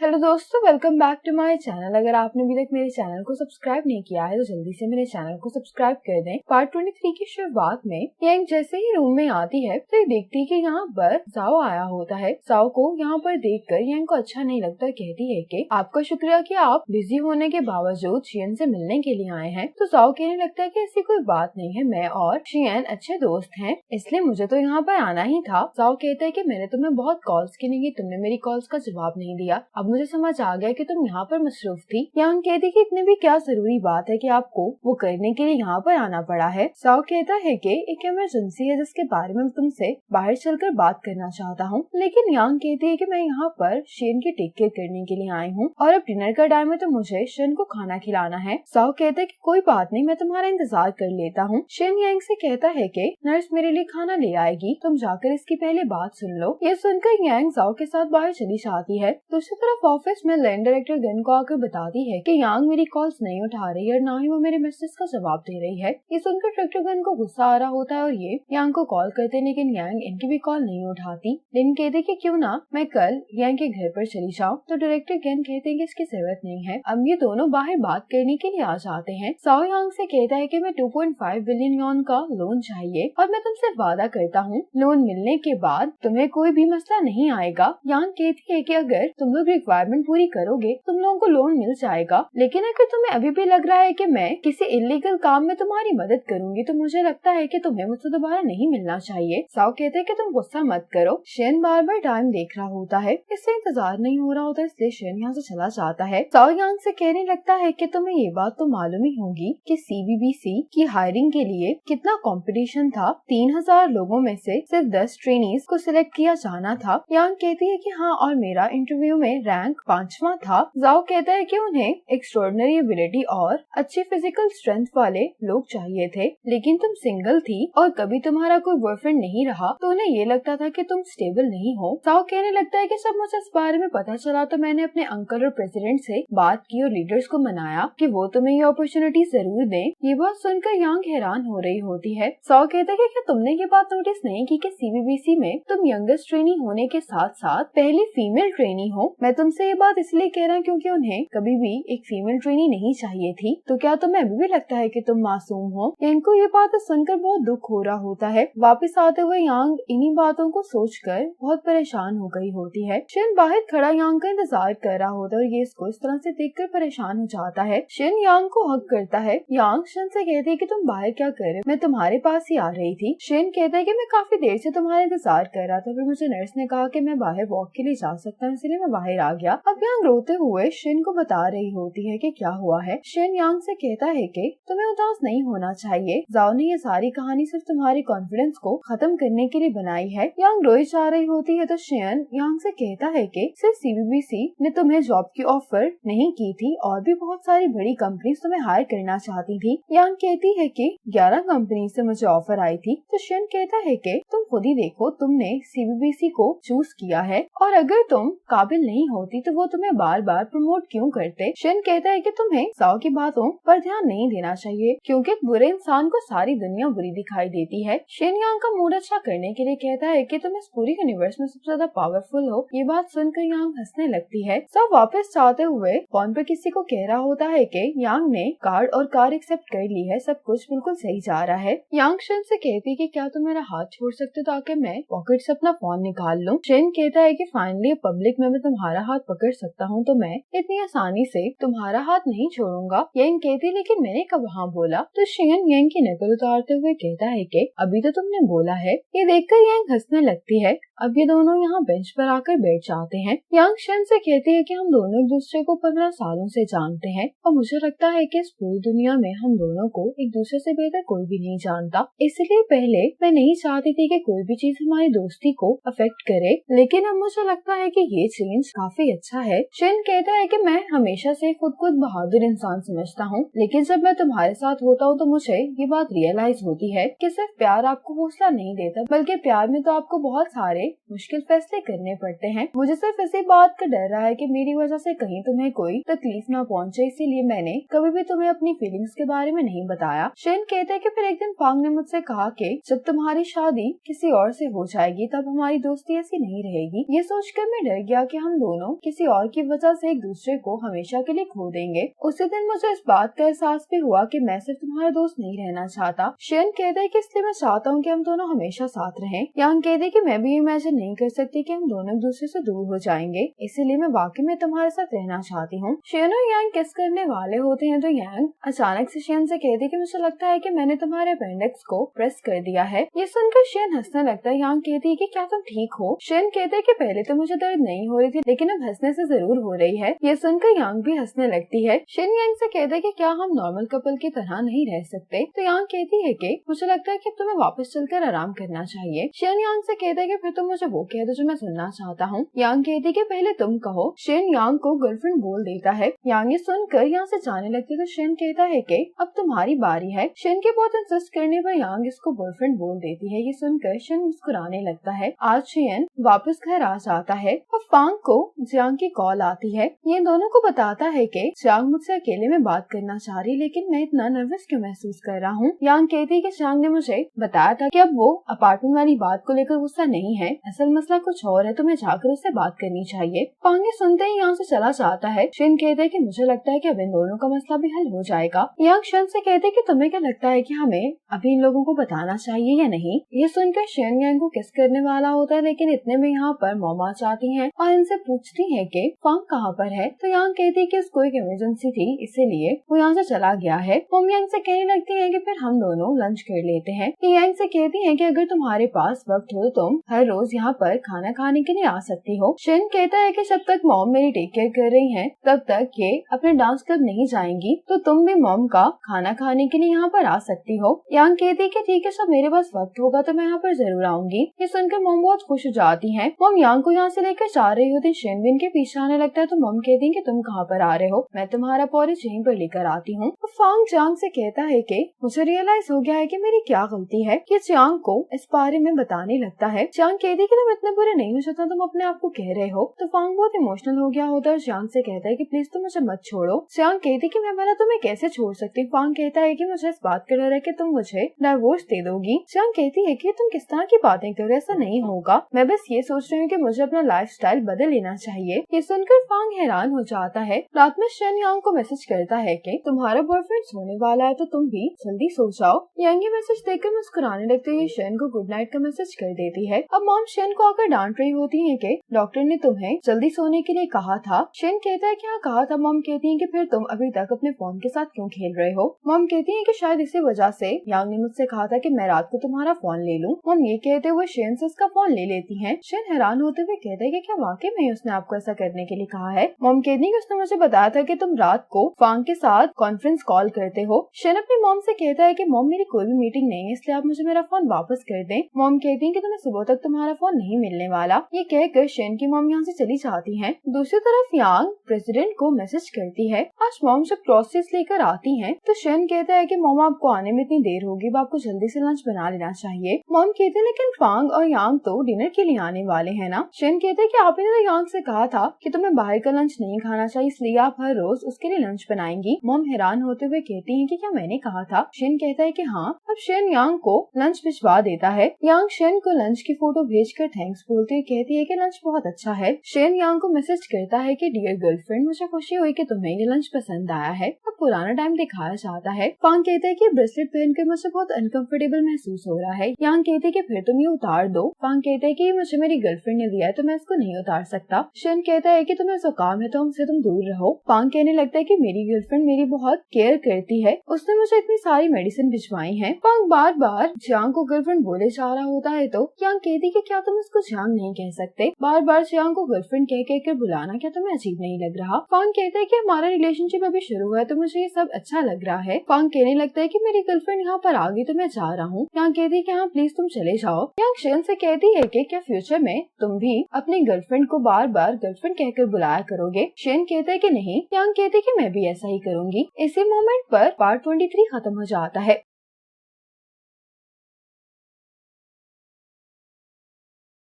Hello दोस्तों, welcome back to my channel. अगर आपने अभी तक मेरे चैनल को सब्सक्राइब नहीं किया है तो जल्दी से मेरे चैनल को सब्सक्राइब कर दें। पार्ट 23 की शुरुआत में यांग जैसे ही रूम में आती है तो देखती है कि यहाँ पर जाओ आया होता है। जाओ को यहाँ पर देखकर यांग को अच्छा नहीं लगता, कहती है कि आपका शुक्रिया कि आप बिजी होने के बावजूद शियन से मिलने के लिए आए हैं। तो जाओ कहने लगता है कि ऐसी कोई बात नहीं है, मैं और शियन अच्छे दोस्त हैं, इसलिए मुझे तो यहाँ पर आना ही था। जाओ कहता है कि मैंने तुम्हें बहुत कॉल्स की, नहीं तुमने मेरी कॉल्स का जवाब नहीं दिया। अब मुझे समझ आ गया कि तुम यहाँ पर मसरूफ थी। यांग कहती कि इतनी भी क्या जरूरी बात है कि आपको वो करने के लिए यहाँ पर आना पड़ा है। साओ कहता है कि एक इमरजेंसी है जिसके बारे में तुमसे बाहर चलकर बात करना चाहता हूँ, लेकिन यांग कहती है कि मैं यहाँ पर शेन की टेक केयर करने के लिए आई हूँ और अब डिनर का टाइम है तो मुझे शेन को खाना खिलाना है। साओ कहता है कि कोई बात नहीं, मैं तुम्हारा इंतजार कर लेता हूँ। शेन यांग से कहता है कि नर्स मेरे लिए खाना ले आएगी, तुम जाकर इसकी पहले बात सुन लो। ये सुनकर यांग जाओ के साथ बाहर चली जाती है। दूसरी तरफ ऑफिस में लैंड डायरेक्टर गन को आकर बताती है कि यांग मेरी कॉल्स नहीं उठा रही है और ना ही वो मेरे मैसेज का जवाब दे रही है। ये सुनकर डायरेक्टर गन को गुस्सा आ रहा होता है और ये यांग को कॉल करते हैं, लेकिन यांग इनकी भी कॉल नहीं उठाती। लेकिन कहते कि क्यों ना मैं कल यांग के घर पर चली जाऊँ। तो डायरेक्टर गन कहते हैं कि इसकी जरूरत नहीं है। अब ये दोनों बाहर बात करने के लिए आ जाते हैं। साओ यांग से कहता है कि मैं 2.5 बिलियन यॉन का लोन चाहिए और मैं तुमसे वादा करता हूँ लोन मिलने के बाद तुम्हें कोई भी मसला नहीं आएगा। यांग कहती है कि अगर तुम लोग रिक्वायरमेंट पूरी करोगे तुम लोगों को लोन मिल जाएगा, लेकिन अगर तुम्हें अभी भी लग रहा है कि मैं किसी इलीगल काम में तुम्हारी मदद करूंगी तो मुझे लगता है कि तुम्हें मुझसे दोबारा नहीं मिलना चाहिए। साओ कहते हैं कि तुम गुस्सा मत करो। शेन बार बार टाइम देख रहा होता है, इससे इंतजार नहीं हो रहा होता, इसलिए शेन यहाँ से चला जाता है। साओ यांग से कहने लगता है कि तुम्हें ये बात तो मालूम ही होगी कि CBBC की हायरिंग के लिए कितना कंपटीशन था। 3000 लोगों में से सिर्फ 10 ट्रेनीज को सिलेक्ट किया जाना था। यांग कहती है कि हाँ, और मेरा इंटरव्यू में रैंक 5वां था। जाओ कहता है कि उन्हें एक्स्ट्राऑर्डिनरी एबिलिटी और अच्छी फिजिकल स्ट्रेंथ वाले लोग चाहिए थे, लेकिन तुम सिंगल थी और कभी तुम्हारा कोई बॉयफ्रेंड नहीं रहा तो उन्हें ये लगता था कि तुम स्टेबल नहीं हो। जाओ कहने लगता है कि जब मुझे इस बारे में पता चला तो मैंने अपने अंकल और प्रेसिडेंट से बात की और लीडर्स को मनाया कि वो तुम्हें ये अपॉर्चुनिटी जरूर दें। ये बात सुनकर यांग हैरान हो रही होती है। जाओ कहता है कि क्या तुमने ये बात नोटिस नहीं की कि CBBC में तुम यंगेस्ट ट्रेनी होने के साथ साथ पहली फीमेल ट्रेनी हो। मैं तुमसे ये बात इसलिए कह रहा हूँ क्योंकि उन्हें कभी भी एक फीमेल ट्रेनी नहीं चाहिए थी। तो क्या तुम्हें अभी भी लगता है कि तुम मासूम हो? यांग को ये बात सुनकर बहुत दुख हो रहा होता है। वापस आते हुए यांग इन्हीं बातों को सोचकर बहुत परेशान हो गई होती है। शेन बाहर खड़ा यांग का इंतजार कर रहा होता है और ये इसको इस तरह से देखकर परेशान हो जाता है। शेन यांग को हक करता है। यांग शेन से कहती है कि तुम बाहर क्या कर रहे हो? मैं तुम्हारे पास ही आ रही थी। शेन कहता है कि मैं काफी देर से तुम्हारा इंतजार कर रहा था, फिर मुझे नर्स ने कहा कि मैं बाहर वॉक के लिए जा सकता हूँ, इसलिए मैं बाहर आ गया। अब यांग रोते हुए शेन को बता रही होती है कि क्या हुआ है। शेन यांग से कहता है कि तुम्हें उदास नहीं होना चाहिए, जाओ ने ये सारी कहानी सिर्फ तुम्हारी कॉन्फिडेंस को खत्म करने के लिए बनाई है। यांग रोई जा रही होती है तो शेन यांग से कहता है कि सिर्फ CBBC ने तुम्हें जॉब की ऑफर नहीं की थी और भी बहुत सारी बड़ी कंपनी तुम्हें हायर करना चाहती थी। यांग कहती है कि 11 कंपनी से मुझे ऑफर आई थी। तो शेन कहता है कि तुम खुद ही देखो, तुमने CBBC को चूज किया है और अगर तुम काबिल नहीं होती तो वो तुम्हें बार बार प्रमोट क्यों करते। शेन कहता है कि तुम्हें साओ की बातों पर ध्यान नहीं देना चाहिए क्योंकि बुरे इंसान को सारी दुनिया बुरी दिखाई देती है। शेन यांग का मूड अच्छा करने के लिए कहता है कि तुम इस पूरी यूनिवर्स में सबसे ज्यादा पावरफुल हो। ये बात सुनकर यांग हंसने लगती है। सब वापस जाते हुए फोन पर किसी को कह रहा होता है कि यांग ने कार्ड और कार एक्सेप्ट कर ली है, सब कुछ बिल्कुल सही जा रहा है। यांग शेन से कहती है कि क्या तुम मेरा हाथ छोड़ सकते ताकि मैं पॉकेट से अपना फोन निकाल लूं। शेन कहता है कि फाइनली पब्लिक में मैं तुम्हारा हाथ पकड़ सकता हूँ तो मैं इतनी आसानी से तुम्हारा हाथ नहीं छोड़ूंगा। यांग कहती लेकिन मैंने कब हाँ बोला। तो शेन यांग की नकल उतारते हुए कहता है कि अभी तो तुमने बोला है। ये देखकर यांग हंसने लगती है। अब ये दोनों यहाँ बेंच पर आकर बैठ जाते हैं। यांग शेन से कहती है कि हम दोनों एक दूसरे को 15 सालों से जानते हैं और मुझे लगता है कि इस पूरी दुनिया में हम दोनों को एक दूसरे से बेहतर कोई भी नहीं जानता, इसलिए पहले मैं नहीं चाहती थी कि कोई भी चीज हमारी दोस्ती को अफेक्ट करे, लेकिन अब मुझे लगता है कि ये चेंज काफी अच्छा है। शेन कहता है कि मैं हमेशा से खुद को बहादुर इंसान समझता हूँ, लेकिन जब मैं तुम्हारे साथ होता हूँ तो मुझे ये बात रियलाइज होती है कि सिर्फ प्यार आपको हौसला नहीं देता, बल्कि प्यार में तो आपको बहुत सारे मुश्किल फैसले करने पड़ते हैं। मुझे सिर्फ इसी बात का डर रहा है कि मेरी वजह से कहीं तुम्हें कोई तकलीफ ना पहुंचे, इसीलिए मैंने कभी भी तुम्हें अपनी फीलिंग्स के बारे में नहीं बताया। शेन कहते हैं कि फिर एक दिन फांग ने मुझसे कहा कि जब तुम्हारी शादी किसी और से हो जाएगी तब हमारी दोस्ती ऐसी नहीं रहेगी। ये सोचकर मैं डर गया कि हम दोनों किसी और की वजह से एक दूसरे को हमेशा के लिए खो देंगे। उसी दिन मुझे इस बात का एहसास भी हुआ कि मैं सिर्फ तुम्हारा दोस्त नहीं रहना चाहता। शेन कहता है कि इसलिए मैं चाहता हूँ कि हम दोनों हमेशा साथ रहें। यांग कहते हैं कि मैं भी इमेजिन नहीं कर सकती कि हम दोनों एक दूसरे से दूर हो जाएंगे, इसीलिए मैं वाकई में तुम्हारे साथ रहना चाहती हूँ। शेन और यांग किस करने वाले होते हैं तो यांग अचानक से शेन से कहती है कि मुझे लगता है कि मैंने तुम्हारे अपेंडिक्स को प्रेस कर दिया है। ये सुनकर शेन हंसने लगता है। यांग कहती है कि क्या तुम ठीक हो? शेन कहते है कि पहले तो मुझे दर्द नहीं हो रही थी, लेकिन अब हंसने से जरूर हो रही है। ये सुनकर यांग भी हंसने लगती है। शेन यांग से कहता है कि क्या हम नॉर्मल कपल की तरह नहीं रह सकते? तो यांग कहती है कि मुझे लगता है कि तुम्हें वापस चलकर आराम करना चाहिए। शेन यांग से कहता है कि फिर तुम मुझे वो कह दो जो मैं सुनना चाहता हूँ। यांग कहती है कि पहले तुम कहो। शेन यांग को गर्लफ्रेंड बोल देता है। यांग ये सुनकर यहाँ से जाने लगती है तो शेन कहता है कि अब तुम्हारी बारी है। शेन के बहुत इंसिस्ट करने पर यांग इसको बॉयफ्रेंड बोल देती है। ये सुनकर शेन मुस्कुराने लगता है। आज शेन वापस घर आ जाता है और फांग को जियांग की कॉल आती है। ये दोनों को बताता है कि जियांग मुझसे अकेले में बात करना चाह रही, लेकिन मैं इतना नर्वस क्यों महसूस कर रहा हूँ। यांग कहती है कि जियांग ने मुझे बताया था कि अब वो अपार्टमेंट वाली बात को लेकर गुस्सा नहीं है, असल मसला कुछ और है, तुम्हें जाकर उससे बात करनी चाहिए। फांग ये सुनते ही यहाँ से चला जाता है। शेन कहते हैं कि मुझे लगता है कि अब इन दोनों का मसला भी हल हो जाएगा। यांग शेन से कहते हैं कि तुम्हें क्या लगता है कि हमें अभी इन लोगों को बताना चाहिए या नहीं। ये सुनकर शेन यांग को किस करने वाला होता है, लेकिन इतने में यहाँ पर मोमा आती हैं और इनसे पूछती है कि फांग कहाँ पर है। तो यांग कहती है कि उसको एक इमरजेंसी थी, इसीलिए वो यहाँ से चला गया है। मोम यांग से कहने लगती है कि फिर हम दोनों लंच कर लेते हैं। यांग से कहती है कि अगर तुम्हारे पास वक्त हो तो तुम हर रोज यहाँ पर खाना खाने के लिए आ सकती हो। शेन कहता है कि जब तक मॉम मेरी टेक केयर कर रही हैं, तब तक ये अपने डांस क्लब नहीं जाएंगी, तो तुम भी मॉम का खाना खाने के लिए यहाँ पर आ सकती हो। यांग कहती है कि ठीक है, जब मेरे पास वक्त होगा तो मैं यहाँ पर जरूर आऊंगी। ये सुनकर मॉम बहुत खुश हो जाती है। मॉम यांग को यहाँ से लेकर जा रही होती, शेन भी इनके पीछे आने लगता है। तो मॉम कहती है कि तुम कहाँ पर आ रहे हो, मैं तुम्हारा पॉरिज यहीं पर लेकर आती हूँ। तो फांग जियांग से कहता है कि मुझे रियलाइज हो गया है कि मेरी क्या गलती है। कि जियांग को इस बारे में बताने लगता है। जियांग कहती है कि तुम इतने बुरे नहीं हो जितना तुम अपने आप को कह रहे हो। तो फांग बहुत इमोशनल हो गया होता है और जियांग से कहता है कि प्लीज तुम मुझे मत छोड़ो। जियांग कहती है कि मैं भला तुम्हें कैसे छोड़ सकती। फांग कहता है कि मुझे इस बात का डर है कि तुम मुझे डाइवोर्स दे दोगी। जियांग कहती है कि तुम किस तरह की बातें कर रहे हो, ऐसा नहीं होगा, मैं बस ये सोच रही हूँ कि मुझे अपना लाइफस्टाइल बदल लेना चाहिए। ये सुनकर फांग हैरान हो जाता है। रात में शेन यांग को मैसेज करता है कि तुम्हारा बॉयफ्रेंड सोने वाला है तो तुम भी जल्दी सो जाओ। यांग ये मैसेज देखकर मुस्कुराने लगती है। शेन को गुड नाइट का मैसेज कर देती है। अब मॉम शेन को आकर डांट रही होती है कि डॉक्टर ने तुम्हें जल्दी सोने के लिए कहा था। शेन कहता है क्या कहा था। मॉम कहती है कि फिर तुम अभी तक अपने फोन के साथ क्यों खेल रहे हो। मॉम कहती है कि शायद इसी वजह से यांग ने मुझसे कहा था कि मैं रात को तुम्हारा फोन ले लूं। मॉम ये कहते हुए शेन से उसका फोन ले लेती हैं। शेन हैरान होते हुए कहता है कि क्या वाकई में उसने आपको ऐसा करने के लिए कहा है। मॉम कहती है कि उसने मुझे बताया था कि तुम रात को फांग के साथ कॉन्फ्रेंस कॉल करते हो। शेन अपनी मॉम से कहता है कि मॉम मेरी कोई भी मीटिंग नहीं है, इसलिए आप मुझे मेरा फोन वापस कर दें। मॉम कहती है कि तुम्हें सुबह तक तुम्हारा फोन नहीं मिलने वाला। ये कहकर शेन की मॉम यहाँ से चली जाती हैं। दूसरी तरफ यांग प्रेसिडेंट को मैसेज करती है। आज मॉम जब ग्रोसरीज लेकर आती हैं तो शेन कहता है कि मॉम आपको आने में इतनी देर होगी, अब आपको जल्दी से लंच बना लेना चाहिए। मॉम कहते हैं लेकिन फांग और यांग तो डिनर के लिए आने वाले हैं ना। शेन कहते हैं कि आपने तो यांग से कहा था कि तुम्हें बाहर का लंच नहीं खाना चाहिए, इसलिए आप हर रोज उसके लिए लंच बनाएंगी। मॉम हैरान होते हुए कहती है कि क्या मैंने कहा था। शेन कहता है कि हाँ। अब शेन यांग को लंच भिजवा देता है। यांग शेन को लंच की फोटो भेजकर थैंक्स बोलती हुई कहती है कि लंच बहुत अच्छा है। शेन यांग को मैसेज करता है कि डियर गर्लफ्रेंड, मुझे खुशी हुई कि तुम्हें ये लंच पसंद आया है। अब पुराना टाइम दिखाया जाता है। फांग कहते हैं कि ब्रेसलेट पहनकर मुझे बहुत अनकंफर्टेबल महसूस हो रहा है। यांग कहते हैं कि फिर तुम ये उतार दो। फांग कहते हैं कि ये मुझे मेरी गर्लफ्रेंड ने दिया है तो मैं इसको नहीं उतार सकता। शेन कहता है कि तुम्हें ऐसा काम है तो हमसे तुम दूर रहो। फांग कहने लगता है कि मेरी गर्लफ्रेंड मेरी बहुत केयर करती है, उसने मुझे इतनी सारी मेडिसिन भिजवाई है। फांग बार बार जियांग को गर्लफ्रेंड बोले जा रहा होता है तो यांग कहती है कि क्या तुम इसको जियांग नहीं कह सकते। बार बार जियांग को गर्लफ्रेंड कह कर बुलाना क्या तुम्हें अजीब नहीं लग रहा। फांग कहता है कि हमारा रिलेशनशिप अभी शुरू हुआ है तो मुझे ये सब अच्छा लग रहा है। फांग कहने लगता है कि मेरी गर्लफ्रेंड यहाँ पर आ गई तो मैं जा रहा हूँ। यांग कहती है कि हाँ प्लीज तुम चले जाओ। यांग शेन से कहती है कि क्या फ्यूचर में तुम भी अपनी गर्लफ्रेंड को बार बार गर्लफ्रेंड कहकर बुलाया करोगे। शेन कहता है कि नहीं। यांग कहती है कि मैं भी ऐसा ही करूंगी। इसी मोमेंट पर पार्ट 23 खत्म हो जाता है।